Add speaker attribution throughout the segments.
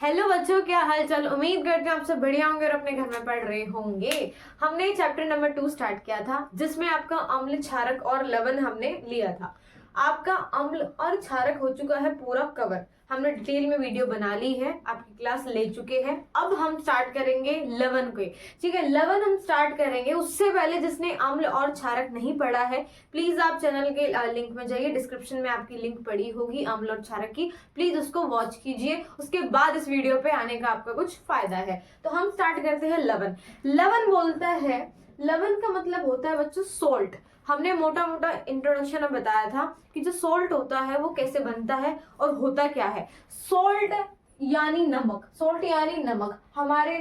Speaker 1: Hello बच्चों, क्या हाल चाल। उम्मीद करते हैं आप सब बढ़िया होंगे और अपने घर में पढ़ रहे होंगे। हमने चैप्टर नंबर 2 स्टार्ट किया था, जिसमें आपका अम्ल, क्षारक और लवण हमने लिया था। आपका अम्ल और क्षारक हो चुका है पूरा कवर। हमने डिटेल में वीडियो बना ली है, आपकी क्लास ले चुके हैं। अब हम स्टार्ट करेंगे लवण को। ठीक है, लवण हम स्टार्ट करेंगे। उससे पहले जिसने अम्ल और क्षारक नहीं पढ़ा है, प्लीज आप चैनल के लिंक में जाइए, डिस्क्रिप्शन में आपकी लिंक पड़ी होगी अम्ल और क्षारक की, प्लीज उसको वॉच कीजिए। उसके बाद इस वीडियो पे आने का आपका कुछ फायदा है। तो हम स्टार्ट करते हैं लवण। लवण बोलता है, लवण का मतलब होता है बच्चों सोल्ट। हमने मोटा मोटा इंट्रोडक्शन में बताया था कि जो सोल्ट होता है वो कैसे बनता है और होता क्या है। सोल्ट यानी नमक, सोल्ट यानी नमक। हमारे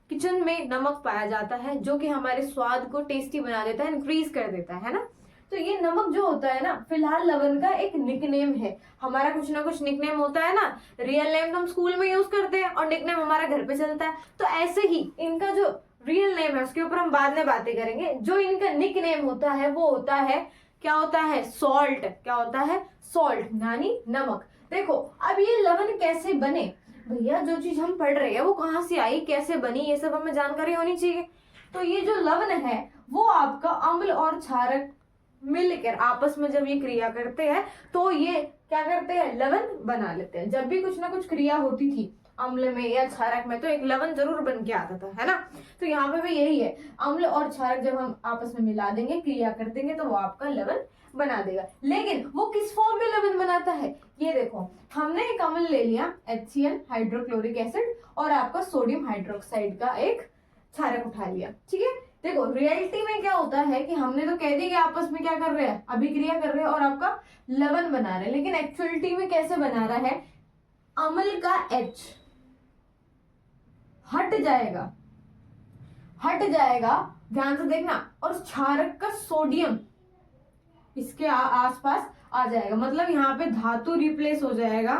Speaker 1: किचन में नमक पाया जाता है जो कि हमारे स्वाद को टेस्टी बना देता है, इंक्रीज कर देता है ना। तो ये नमक जो होता है ना, फिलहाल लवण का एक निकनेम है। हमारा कुछ ना कुछ निकनेम होता है ना, रियल नेम तो हम स्कूल में यूज करते हैं और निकनेम हमारा घर पे चलता है। तो ऐसे ही इनका जो रियल नेम है उसके ऊपर हम बाद में बातें करेंगे। जो इनका निकनेम होता है वो होता है, क्या होता है, सॉल्ट। क्या होता है, सॉल्ट यानी नमक। देखो अब ये लवण कैसे बने भैया, जो चीज हम पढ़ रहे हैं वो कहाँ से आई, कैसे बनी, ये सब हमें जानकारी होनी चाहिए। तो ये जो लवण है वो आपका अम्ल और क्षारक मिलकर आपस में जब ये क्रिया करते हैं तो ये क्या करते हैं, लवण बना लेते हैं। जब भी कुछ ना कुछ क्रिया होती थी अम्ल में या क्षारक में तो एक लवण जरूर बन के आता था, है ना। तो यहाँ पे भी यही है, अम्ल और क्षारक जब हम आपस में मिला देंगे, क्रिया कर देंगे, तो वो आपका लवण बना देगा। लेकिन वो किस फॉर्म में लवण बनाता है, ये देखो, हमने एक अम्ल ले लिया HCl हाइड्रोक्लोरिक एसिड और आपका सोडियम हाइड्रोक्साइड का एक क्षारक उठा लिया। ठीक है, देखो रियलिटी में क्या होता है कि हमने तो कह दिया कि आपस में क्या कर रहे हैं, अभिक्रिया कर रहे हैं और आपका लवण बना रहे हैं। लेकिन एक्चुअलिटी में कैसे बना रहा है, अम्ल का H हट जाएगा, हट जाएगा, ध्यान से देखना, और क्षारक का सोडियम इसके आसपास आ जाएगा। मतलब यहाँ पे धातु रिप्लेस हो जाएगा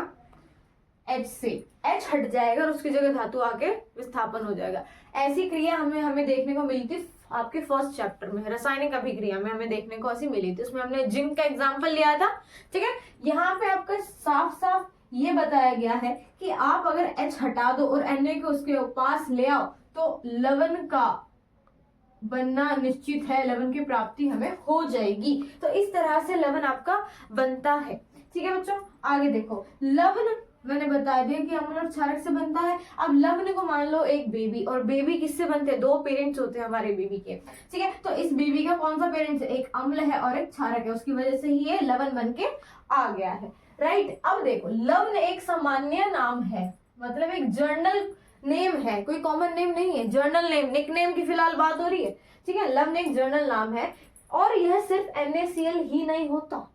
Speaker 1: H से, H हट जाएगा और उसकी जगह धातु आके विस्थापन हो जाएगा। ऐसी क्रिया हमें देखने को मिली थी आपके फर्स्ट चैप्टर में, रासायनिक अभिक्रिया में हमें देखने को ऐसी मिली थी। उसमें हमने जिंक का एग्जांपल लिया था। ठीक है, यहाँ पे आपका साफ साफ ये बताया गया है कि आप अगर H हटा दो और Na को उसके पास ले आओ तो लवण का बनना निश्चित है, लवण की प्राप्ति हमें हो जाएगी। तो इस तरह से लवण आपका बनता है। ठीक है बच्चों, आगे देखो, लवण मैंने बता दिया कि अम्ल और क्षारक से बनता है। अब लवण को मान लो एक बेबी, और बेबी किससे बनते हैं, दो पेरेंट्स होते हैं हमारे बेबी के। ठीक है, तो इस बेबी का कौन सा पेरेंट्स है, एक अम्ल है और एक क्षारक है, उसकी वजह से ही ये लवण बन के आ गया है। राइट, अब देखो, लवण एक सामान्य नाम है, मतलब एक जर्नल नेम है, कोई कॉमन नेम नहीं है, जर्नल नेम, निक नेम की फिलहाल बात हो रही है। ठीक है, लवण एक जर्नल नाम है और यह सिर्फ NaCl ही नहीं होता।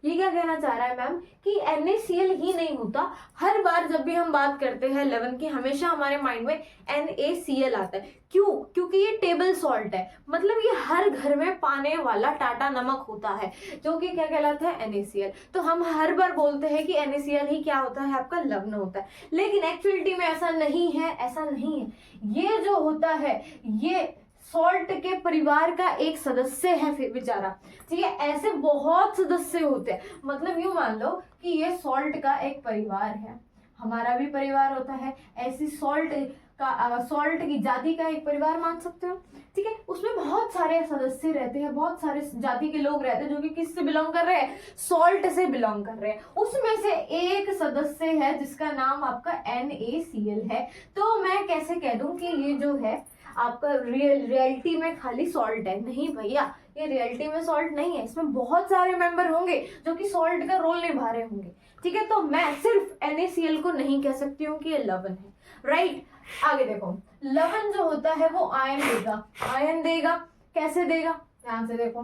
Speaker 1: ये क्या कहना चाह रहा है मैम कि NaCl ही नहीं होता, हर बार जब भी हम बात करते हैं लवण की हमेशा हमारे माइंड में NaCl आता है। क्यों, क्योंकि ये टेबल सॉल्ट है, मतलब ये हर घर में पाने वाला टाटा नमक होता है जो कि क्या कहलाता है, NaCl। तो हम हर बार बोलते हैं कि NaCl ही क्या होता है, आपका लवण होता है। लेकिन एक्चुअलिटी में ऐसा नहीं है, ऐसा नहीं है। ये जो होता है ये सॉल्ट के परिवार का एक सदस्य है फिर बेचारा। ठीक है, ऐसे बहुत सदस्य होते हैं, मतलब यूं मान लो कि ये सॉल्ट का एक परिवार है, हमारा भी परिवार होता है। ऐसी सॉल्ट की जाति का एक परिवार मान सकते हो। ठीक है, उसमें बहुत सारे सदस्य रहते हैं, बहुत सारे जाति के लोग रहते हैं जो कि किससे बिलोंग कर रहे हैं, सॉल्ट से बिलोंग कर रहे हैं। उसमें से एक सदस्य है जिसका नाम आपका NaCl है। तो मैं कैसे कह दूं कि ये जो है आपका रियलिटी में खाली सॉल्ट है, नहीं भैया, ये रियलिटी में सॉल्ट नहीं है, इसमें बहुत सारे मेंबर होंगे जो कि सॉल्ट का रोल निभा रहे होंगे। ठीक है, तो मैं सिर्फ NaCl को नहीं कह सकती हूँ कि ये लवण है। राइट, आगे देखो, लवण जो होता है वो आयन देगा, आयन देगा, कैसे देगा, ध्यान से देखो,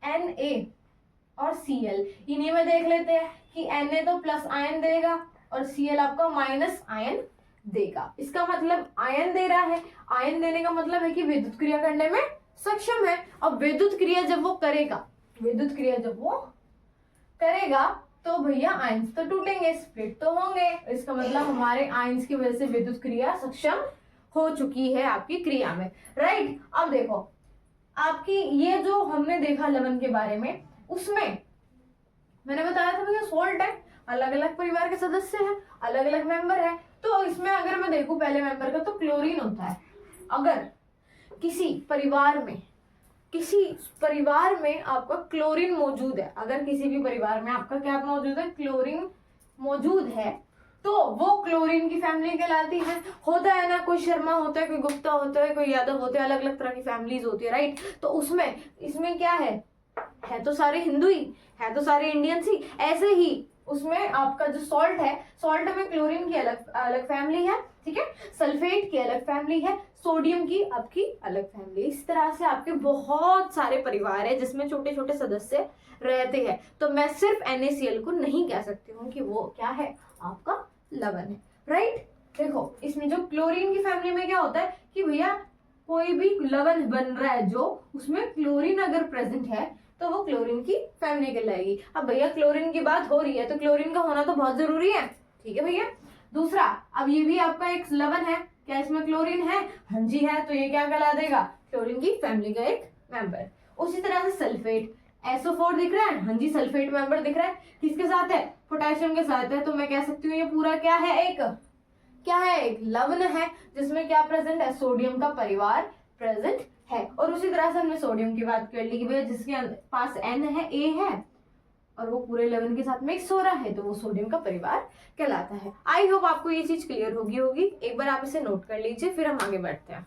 Speaker 1: Na और Cl, इन्हीं में देख लेते हैं कि Na तो प्लस आयन देगा और Cl आपका माइनस आयन देगा। इसका मतलब आयन दे रहा है, आयन देने का मतलब है कि विद्युत क्रिया करने में सक्षम है। अब विद्युत क्रिया जब वो करेगा, विद्युत क्रिया जब वो करेगा तो भैया आयंस तो टूटेंगे, स्प्लिट तो होंगे। इसका मतलब हमारे आयंस की वजह से विद्युत क्रिया सक्षम हो चुकी है आपकी क्रिया में। राइट, अब देखो आपकी ये जो हमने देखा लवण के बारे में, उसमें मैंने बताया था भैया सॉल्ट है, अलग अलग परिवार के सदस्य हैं, अलग अलग मेंबर है। तो इसमें अगर मैं देखूं पहले मेंबर का तो क्लोरीन होता है। अगर किसी परिवार में आपका क्लोरीन मौजूद है, अगर किसी भी परिवार में आपका क्या मौजूद है, क्लोरीन मौजूद है, तो वो क्लोरीन की फैमिली कहलाती है। होता है ना, कोई शर्मा होता है, कोई गुप्ता होता है, कोई यादव होते हैं, अलग अलग तरह की फैमिलीज होती है, राइट। तो उसमें इसमें क्या है तो सारे हिंदू ही है, तो सारे इंडियंस ही। ऐसे ही उसमें आपका जो सॉल्ट है, सॉल्ट में क्लोरीन की अलग अलग फैमिली है, ठीक है, सल्फेट की अलग फैमिली है, सोडियम की आपकी अलग फैमिली। इस तरह से आपके बहुत सारे परिवार है जिसमें छोटे छोटे सदस्य रहते हैं। तो मैं सिर्फ NaCl को नहीं कह सकती हूँ कि वो क्या है, आपका लवण है, राइट। देखो इसमें जो क्लोरीन की फैमिली में क्या होता है कि भैया कोई भी लवण बन रहा है जो उसमें क्लोरीन अगर प्रेजेंट है तो वो क्लोरीन की फैमिली कहलाएगी। अब भैया क्लोरीन की बात हो रही है तो क्लोरीन का होना तो बहुत जरूरी है, ठीक है भैया। दूसरा, अब ये भी आपका एक लवण है, क्या इसमें क्लोरीन है, हाँ जी है, तो ये क्या कहला देगा, क्लोरीन की फैमिली का एक मेंबर। उसी तरह से सल्फेट, SO4 दिख रहा है, हाँ जी सल्फेट मेंबर दिख रहा है, किसके साथ है, पोटेशियम के साथ है। तो मैं कह सकती हूँ ये पूरा क्या है, एक लवण है जिसमें क्या प्रेजेंट है, सोडियम का परिवार प्रेजेंट है। और उसी तरह से हमने सोडियम की बात कर ली कि भैया जिसके पास N है, A है, और वो पूरे लवण के साथ मिक्स हो रहा है तो वो सोडियम का परिवार कहलाता है। आई होप आपको ये चीज क्लियर होगी। एक बार आप इसे नोट कर लीजिए, फिर हम आगे बढ़ते हैं।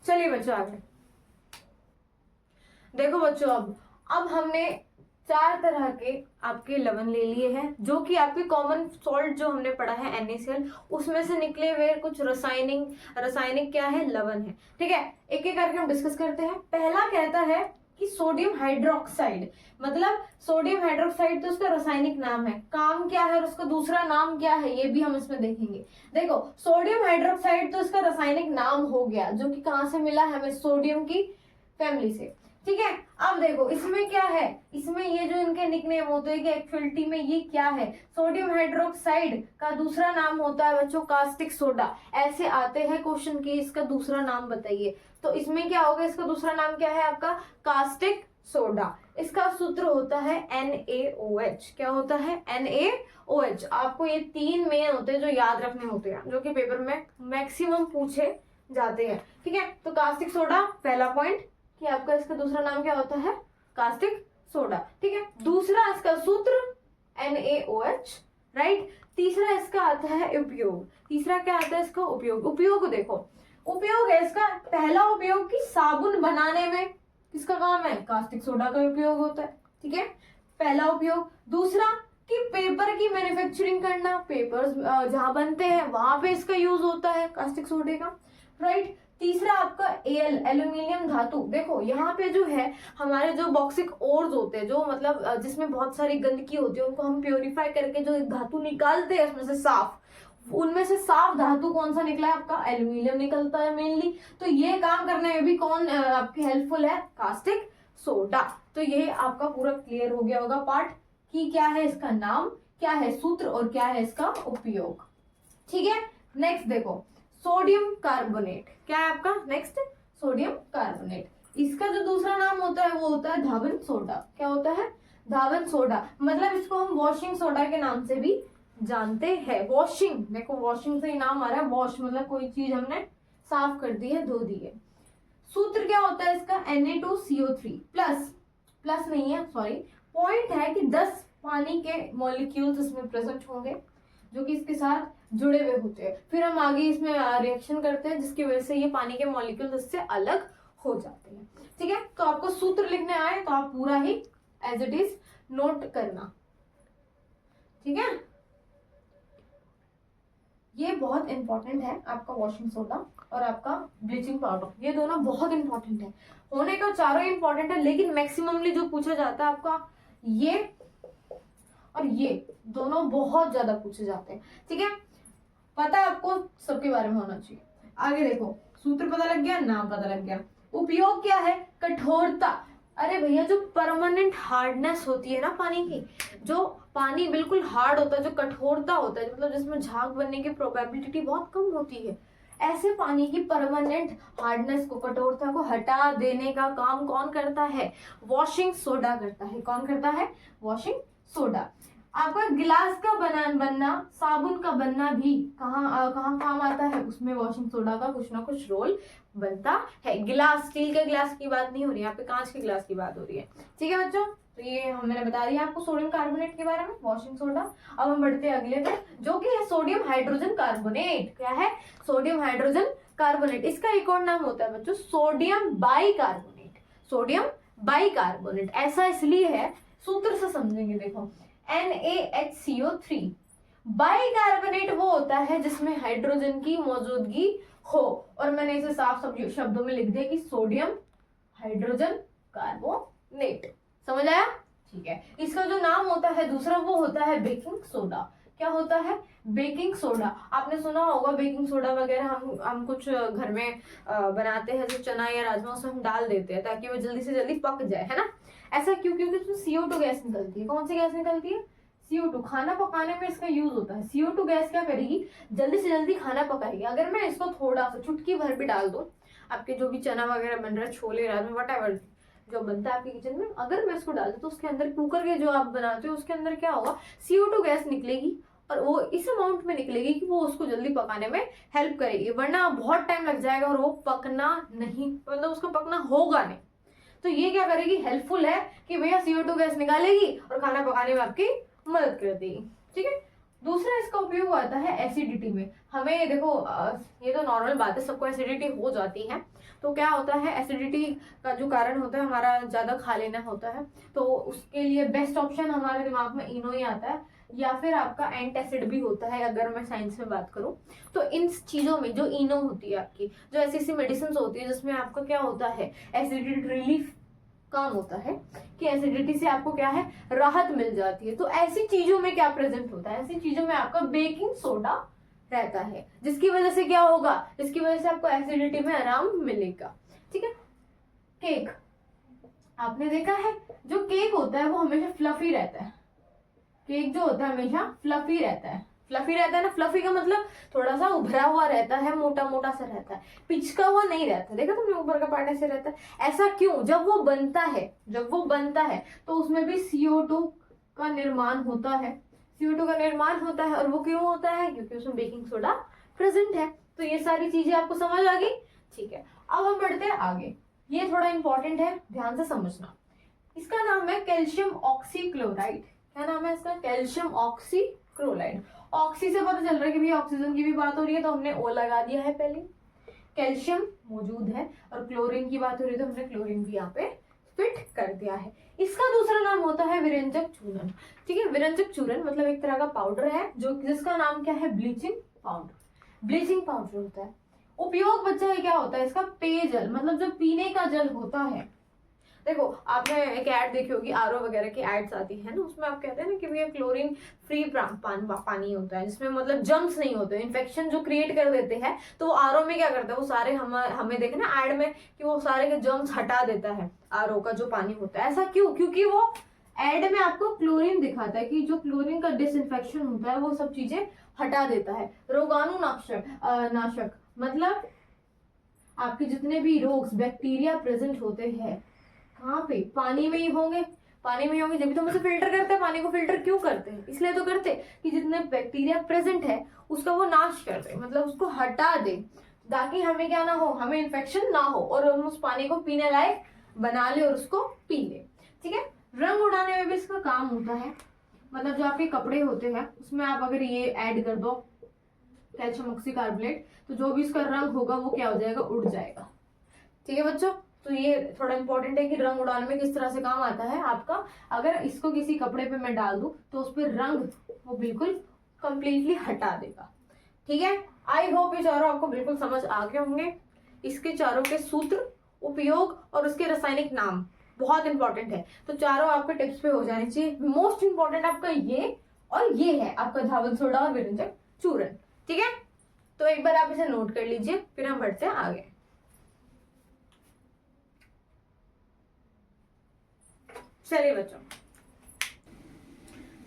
Speaker 1: चलिए बच्चों आगे देखो बच्चों, अब हमने 4 तरह के आपके लवण ले लिए हैं, जो कि आपके कॉमन सॉल्ट जो हमने पढ़ा है NaCl, उसमें से निकले हुए कुछ रासायनिक क्या है, लवण है, ठीक है। एक एक करके हम डिस्कस करते हैं। पहला कहता है कि सोडियम हाइड्रोक्साइड, मतलब सोडियम हाइड्रोक्साइड तो उसका रासायनिक नाम है, काम क्या है और उसका दूसरा नाम क्या है ये भी हम इसमें देखेंगे। देखो सोडियम हाइड्रोक्साइड तो इसका रासायनिक नाम हो गया, जो कि कहाँ से मिला है हमें, सोडियम की फैमिली से, ठीक है। अब देखो इसमें क्या है, इसमें ये जो इनके निकनेम होते हैं कि एक्चुअलिटी में ये क्या है, सोडियम हाइड्रोक्साइड का दूसरा नाम होता है बच्चों कास्टिक सोडा। ऐसे आते हैं क्वेश्चन की, इसका दूसरा नाम बताइए, तो इसमें क्या होगा, इसका दूसरा नाम क्या है आपका, कास्टिक सोडा। इसका सूत्र होता है NaOH। क्या होता है, NaOH। आपको ये 3 मेन होते हैं जो याद रखने होते हैं, जो कि पेपर में मैक्सिमम पूछे जाते हैं, ठीक है। तो कास्टिक सोडा पहला पॉइंट कि आपका इसका दूसरा नाम क्या होता है, कास्टिक सोडा, ठीक है। दूसरा इसका सूत्र NaOH, राइट। तीसरा इसका आता है उपयोग। तीसरा क्या आता है इसका, उपयोग देखो, उपयोग है इसका, पहला उपयोग कि साबुन बनाने में किसका काम है, कास्टिक सोडा का उपयोग होता है, ठीक है, पहला उपयोग। दूसरा कि पेपर की मैन्युफैक्चरिंग करना, पेपर्स जहां बनते हैं वहां पे इसका यूज होता है कास्टिक सोडे का, राइट। तीसरा आपका एल्यूमिनियम धातु। देखो यहाँ पे जो है हमारे जो बॉक्सिक ओर्स होते हैं, जो मतलब जिसमें बहुत सारी गंदगी होती है, उनको हम प्योरीफाई करके जो धातु निकालते हैं उसमें से साफ, उनमें से साफ धातु कौन सा निकला है आपका, एल्यूमिनियम निकलता है मेनली। तो ये काम करने में भी कौन आपकी हेल्पफुल है, कास्टिक सोडा। तो ये आपका पूरा क्लियर हो गया होगा पार्ट कि क्या है इसका नाम, क्या है सूत्र और क्या है इसका उपयोग, ठीक है। नेक्स्ट देखो सोडियम कार्बोनेट, क्या है आपका नेक्स्ट, सोडियम कार्बोनेट। इसका जो दूसरा नाम होता है वो होता है धावन सोडा। क्या होता है, धावन सोडा। मतलब इसको हम वॉशिंग सोडा के नाम से भी जानते हैं। वॉशिंग, देखो वॉशिंग से ही नाम आ रहा है, वॉश मतलब कोई चीज हमने साफ कर दी है, धो दी है। सूत्र क्या होता है इसका, Na2CO3 प्लस नहीं है, सॉरी, पॉइंट है कि 10 पानी के मॉलिक्यूल्स इसमें प्रेजेंट होंगे जो कि इसके साथ जुड़े हुए होते हैं। फिर हम आगे इसमें रिएक्शन करते हैं जिसकी वजह से ये पानी के मॉलिक्यूल्स इससे अलग हो जाते हैं, ठीक है। तो आपको सूत्र लिखने आए तो आप पूरा ही एज इट इज नोट करना, ठीक है। ये बहुत इंपॉर्टेंट है आपका वॉशिंग सोडा और आपका ब्लीचिंग पाउडर, ये दोनों बहुत इंपॉर्टेंट है। होने का चारों इंपॉर्टेंट है, लेकिन मैक्सिममली जो पूछा जाता है आपका ये और ये दोनों बहुत ज्यादा पूछे जाते हैं, ठीक है। पता है आपको सबके बारे में होना चाहिए। आगे देखो सूत्र पता लग गया, नाम पता लग गया। उपयोग क्या है, कठोरता। अरे भैया जो परमानेंट हार्डनेस होती है ना पानी की, जो पानी बिल्कुल हार्ड होता है, जो कठोरता होता है, मतलब जिसमें झाग बनने की प्रोबेबिलिटी बहुत कम होती है, ऐसे पानी की परमानेंट हार्डनेस को, कठोरता को हटा देने का काम कौन करता है, वॉशिंग सोडा करता है। कौन करता है, वॉशिंग सोडा। आपका गिलास का बनना, साबुन का बनना भी कहाँ काम आता है, उसमें वॉशिंग सोडा का कुछ ना कुछ रोल बनता है। गिलास, स्टील के गिलास की बात नहीं हो रही है यहाँ पे, कांच के गिलास की बात हो रही है। ठीक है बच्चों, तो ये मैंने बता दिया आपको सोडियम कार्बोनेट के बारे में, वॉशिंग सोडा। अब हम बढ़ते हैं अगले पे, जो कि है सोडियम हाइड्रोजन कार्बोनेट। क्या है? Sodium hydrogen carbonate. इसका एक और नाम होता है बच्चों सोडियम बाइकार्बोनेट। सोडियम बाइकार्बोनेट ऐसा इसलिए है, सूत्र से समझेंगे। देखो NaHCO3, बाइकार्बोनेट वो होता है जिसमें हाइड्रोजन की मौजूदगी हो, और मैंने इसे साफ शब्दों में लिख दिया कि सोडियम हाइड्रोजन कार्बोनेट। समझ आया? ठीक है। इसका जो नाम होता है दूसरा वो होता है बेकिंग सोडा। क्या होता है? Baking soda. आपने सुना होगा बेकिंग सोडा वगैरह हम कुछ घर में बनाते हैं, जो चना या राजमा उसमें हम डाल देते हैं ताकि वो जल्दी से जल्दी पक जाए, है ना? ऐसा क्यों? क्योंकि उसमें CO2 गैस निकलती है। कौन सी गैस निकलती है? CO2। खाना पकाने में इसका यूज होता है। CO2 गैस क्या करेगी? जल्दी से जल्दी खाना पकाएगी। अगर मैं इसको थोड़ा सा चुटकी भर भी डाल दूं, आपके जो भी चना वगैरह बन रहा है, छोले राजमा वटएवर जो बनता है आपके किचन में, अगर मैं इसको डाल दूं तो उसके अंदर, कुकर के जो आप बनाते हो उसके अंदर क्या होगा? CO2 गैस निकलेगी, और वो इस अमाउंट में निकलेगी कि वो उसको जल्दी पकाने में हेल्प करेगी, वरना बहुत टाइम लग जाएगा और वो पकना नहीं, मतलब उसको पकना होगा नहीं। तो ये क्या करेगी? हेल्पफुल है कि भैया CO2 गैस निकालेगी और खाना पकाने में आपकी मदद कर देगी। ठीक है। दूसरा इसका उपयोग आता है एसिडिटी में। हमें देखो ये तो नॉर्मल बात है, सबको एसिडिटी हो जाती है। तो क्या होता है, एसिडिटी का जो कारण होता है हमारा ज्यादा खा लेना होता है, तो उसके लिए बेस्ट ऑप्शन हमारे दिमाग में इनो ही आता है, या फिर आपका एंटासिड भी होता है अगर मैं साइंस में बात करूं। तो इन चीजों में जो इनो होती है आपकी, जो ऐसी ऐसी मेडिसिन होती है जिसमें आपका क्या होता है, एसिडिटी रिलीफ काम होता है कि एसिडिटी से आपको क्या है, राहत मिल जाती है। तो ऐसी चीजों में क्या प्रेजेंट होता है? ऐसी चीजों में आपका बेकिंग सोडा रहता है, जिसकी वजह से क्या होगा, जिसकी वजह से आपको एसिडिटी में आराम मिलेगा। ठीक है। केक, आपने देखा है जो केक होता है वो हमेशा फ्लफी रहता है। केक जो होता है हमेशा फ्लफी रहता है। फ्लफी रहता है ना, फ्लफी का मतलब थोड़ा सा उभरा हुआ रहता है, मोटा मोटा सा रहता है, पिचका हुआ नहीं रहता। देखा तुमने ऊपर का पार्ट ऐसे रहता है। ऐसा क्यों? जब वो बनता है तो उसमें भी CO2 का निर्माण होता है। CO2 का निर्माण होता है, और वो क्यों होता है? क्योंकि उसमें बेकिंग सोडा प्रेजेंट है। तो ये सारी चीजें आपको समझ आ गई? ठीक है। अब हम बढ़ते हैं आगे। ये थोड़ा इंपॉर्टेंट है, ध्यान से समझना। इसका नाम है कैल्शियम ऑक्सीक्लोराइड। क्या नाम है इसका? Calcium oxychloride. ऑक्सी से पता चल रहा है कि भैया ऑक्सीजन की भी बात हो रही है, तो हमने O लगा दिया है पहले। कैल्शियम मौजूद है, और क्लोरीन की बात हो रही है तो हमने क्लोरीन भी यहाँ पे फिट कर दिया है। इसका दूसरा नाम होता है विरंजक चूर्ण। ठीक है। विरंजक चूर्ण मतलब एक तरह का पाउडर है, जो जिसका नाम क्या है? Bleaching powder. ब्लीचिंग पाउडर होता है। उपयोग बच्चा है क्या होता है इसका? पेयजल, मतलब जो पीने का जल होता है। देखो आपने एक ऐड देखी होगी, RO वगैरह की एड्स आती है ना, उसमें आप कहते हैं ना कि भैया क्लोरीन फ्री पानी होता है, जिसमें मतलब जम्स नहीं होते, इन्फेक्शन जो क्रिएट कर देते हैं। तो वो RO में क्या करता है, वो सारे हमें देखे ना ऐड में कि वो सारे के जम्स हटा देता है, RO का जो पानी होता है। ऐसा क्यों? क्योंकि वो एड में आपको क्लोरीन दिखाता है कि जो क्लोरीन का डिसइंफेक्शन होता है वो सब चीजें हटा देता है। रोगाणु नाशक मतलब आपके जितने भी रोग बैक्टीरिया प्रेजेंट होते हैं, कहाँ पे? पानी में ही होंगे। पानी में ही होंगे, जब भी तो हम उसे फिल्टर करते हैं। पानी को फिल्टर क्यों करते हैं? इसलिए तो करते हैं कि जितने बैक्टीरिया प्रेजेंट है उसका वो नाश कर दे, मतलब उसको हटा दे, ताकि हमें क्या ना हो, हमें इन्फेक्शन ना हो, और हम उस पानी को पीने लायक बना ले और उसको पी ले। ठीक है। रंग उड़ाने में भी इसका काम होता है, मतलब जो आपके कपड़े होते हैं उसमें आप अगर ये ऐड कर दो कैल्शियम ऑक्सीकार्बोनेट, तो जो भी इसका रंग होगा वो क्या हो जाएगा? उड़ जाएगा। ठीक है बच्चों। तो ये थोड़ा इंपॉर्टेंट है कि रंग उड़ाने में किस तरह से काम आता है आपका। अगर इसको किसी कपड़े पे मैं डाल दूं तो उस पर रंग वो बिल्कुल कंप्लीटली हटा देगा। ठीक है। आई होप ये चारों आपको बिल्कुल समझ आ गए होंगे। इसके चारों के सूत्र, उपयोग और उसके रासायनिक नाम बहुत इंपॉर्टेंट है। तो चारों आपके टिप्स पे हो जाने चाहिए। मोस्ट इंपॉर्टेंट आपका ये और ये है आपका धावल सोडा और विरंजक चूर्ण। ठीक है। तो एक बार आप इसे नोट कर लीजिए, फिर हम बढ़ते हैं आगे। चलिए बच्चों,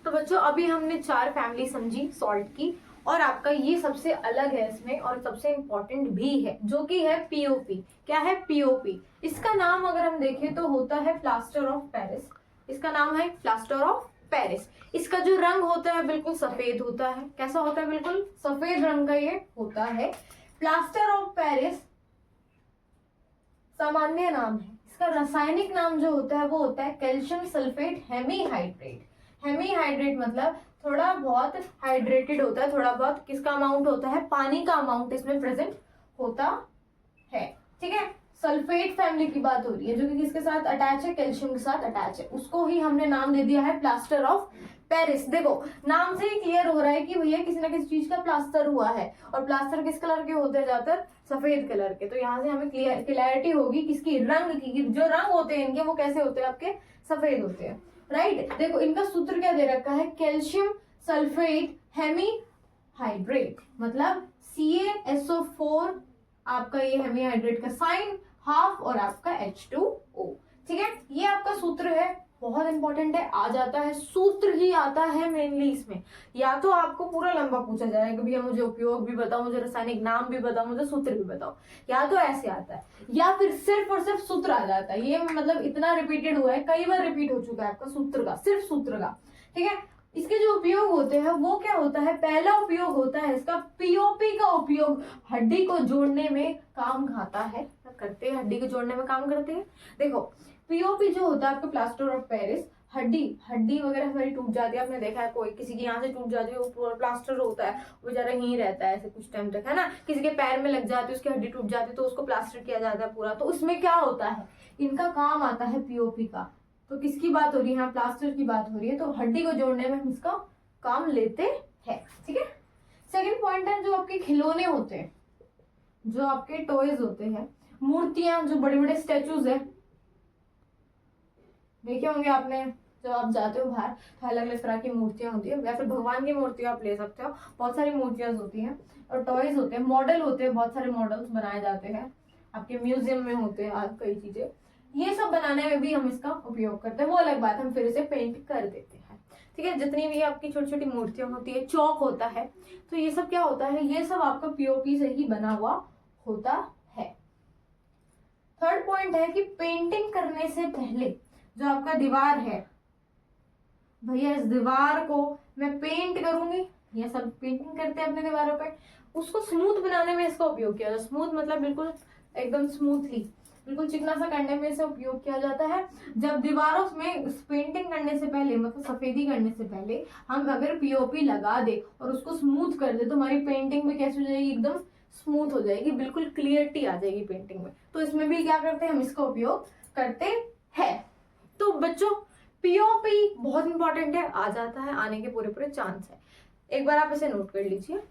Speaker 1: तो बच्चों अभी हमने 4 फैमिली समझी सॉल्ट की, और आपका ये सबसे अलग है इसमें और सबसे इंपॉर्टेंट भी है, जो कि है POP। क्या है? POP। इसका नाम अगर हम देखें तो होता है प्लास्टर ऑफ पेरिस। इसका नाम है प्लास्टर ऑफ पेरिस। इसका जो रंग होता है बिल्कुल सफेद होता है। कैसा होता है? बिल्कुल सफेद रंग का ये होता है। प्लास्टर ऑफ पेरिस सामान्य नाम है। इसका रासायनिक नाम जो होता है वो होता है कैल्शियम सल्फेट हेमीहाइड्रेट। हेमीहाइड्रेट मतलब थोड़ा बहुत हाइड्रेटेड होता है, थोड़ा बहुत किसका अमाउंट होता है? पानी का अमाउंट इसमें प्रेजेंट होता है। ठीक है, सल्फेट फैमिली की बात हो रही है जो कि किसके साथ अटैच है? कैल्शियम के साथ अटैच है। उसको ही हमने नाम दे दिया है प्लास्टर ऑफ पेरिस। देखो नाम से ही क्लियर हो रहा है कि भैया किसी ना किसी चीज का प्लास्टर हुआ है, और प्लास्टर किस कलर के होते हैं? ज्यादातर सफेद कलर के। तो यहाँ से हमें क्लियरिटी होगी किसकी? रंग की। जो रंग होते हैं इनके वो कैसे होते हैं? आपके सफेद होते हैं, राइट। देखो इनका सूत्र क्या दे रखा है? कैल्शियम सल्फेट हेमीहाइड्रेट, मतलब CaSO4 आपका ये हेमीहाइड्रेट का साइन हाफ और आपका H2O। ठीक है, ये आपका सूत्र है, बहुत इंपॉर्टेंट है। आ जाता है, सूत्र ही आता है मेनली इसमें। या तो आपको पूरा लंबा पूछा जाएगा कि भैया मुझे उपयोग भी बताओ, मुझे रासायनिक नाम भी बताओ, मुझे सूत्र भी बताओ, या तो ऐसे आता है, या फिर सिर्फ और सिर्फ सूत्र आ जाता है। ये मतलब इतना रिपीटेड हुआ है, कई बार रिपीट हो चुका है आपका सूत्र का, सिर्फ सूत्र का। ठीक है, इसके जो उपयोग होते हैं वो क्या होता है? पहला उपयोग होता है इसका पीओपी का उपयोग हड्डी को जोड़ने में काम आता है। क्या करते हैं? हड्डी को जोड़ने में काम करते हैं। देखो पीओपी जो होता है आपका प्लास्टर ऑफ पेरिस, हड्डी वगैरह हमारी टूट जाती है। आपने देखा है कोई किसी की यहाँ से टूट जाती है, वो पूरा प्लास्टर होता है, वो बेचारा यहीं रहता है ऐसे कुछ टाइम तक, है ना। किसी के पैर में लग जाती है, उसकी हड्डी टूट जाती है, तो उसको प्लास्टर किया जाता है पूरा। तो उसमें क्या होता है? इनका काम आता है पीओपी का। तो किसकी बात हो रही है? यहाँ प्लास्टर की बात हो रही है। तो हड्डी को जोड़ने में हम इसका काम लेते हैं। ठीक है, सेकंड पॉइंट है जो आपके खिलौने होते हैं, जो आपके टॉयज होते हैं, मूर्तियां, जो बड़े बड़े स्टैचूज है, देखे होंगे आपने। जब आप जाते हो बाहर तो अलग अलग तरह की मूर्तियां होती है, या फिर भगवान की मूर्तियां आप ले सकते हो। बहुत सारी मूर्तियां होती हैं, और टॉयज होते हैं, मॉडल होते हैं, बहुत सारे मॉडल्स बनाए जाते हैं आपके म्यूजियम में होते हैं आज कई चीजें। ये सब बनाने में भी हम इसका उपयोग करते हैं, वो अलग बात, हम फिर इसे पेंट कर देते हैं। ठीक है, जितनी भी आपकी छोटी छोटी मूर्तियां होती है, चौक होता है, तो ये सब क्या होता है? ये सब आपका पीओपी से ही बना हुआ होता है। थर्ड पॉइंट है कि पेंटिंग करने से पहले जो आपका दीवार है, भैया इस दीवार को मैं पेंट करूंगी, ये सब पेंटिंग करते हैं अपने दीवारों पे, उसको स्मूथ बनाने में इसका उपयोग किया जाता है। स्मूथ मतलब बिल्कुल एकदम स्मूथली, बिल्कुल चिकना सा करने में इसे उपयोग किया जाता है। जब दीवारों में पेंटिंग करने से पहले, मतलब सफेदी करने से पहले, हम अगर पीओपी लगा दे और उसको स्मूथ कर दे तो हमारी पेंटिंग में कैसे हो जाएगी? एकदम स्मूथ हो जाएगी, बिल्कुल क्लियरिटी आ जाएगी पेंटिंग में। तो इसमें भी क्या करते हैं? हम इसका उपयोग करते हैं। तो बच्चों पीओपी बहुत इंपॉर्टेंट है, आ जाता है, आने के पूरे पूरे चांस है। एक बार आप इसे नोट कर लीजिए।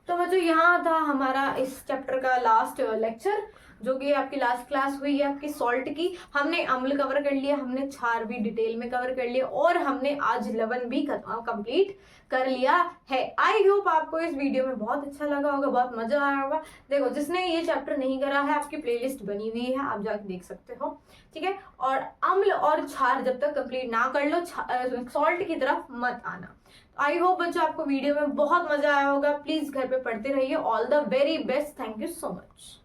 Speaker 1: तो बच्चों यहाँ था हमारा इस चैप्टर का लास्ट लेक्चर, जो कि आपकी लास्ट क्लास हुई है आपकी सॉल्ट की। हमने अम्ल कवर कर लिया, हमने क्षार भी डिटेल में कवर कर लिया, और हमने आज लवण भी कंप्लीट कर लिया है। आई होप आपको इस वीडियो में बहुत अच्छा लगा होगा, बहुत मजा आया होगा। देखो जिसने ये चैप्टर नहीं करा है, आपकी प्लेलिस्ट बनी हुई है, आप जाके देख सकते हो। ठीक है, और अम्ल और क्षार जब तक कंप्लीट ना कर लो, सॉल्ट की तरफ मत आना। आई होप बच्चों आपको वीडियो में बहुत मजा आया होगा। प्लीज घर पे पढ़ते रहिए। All the very best. Thank you so much.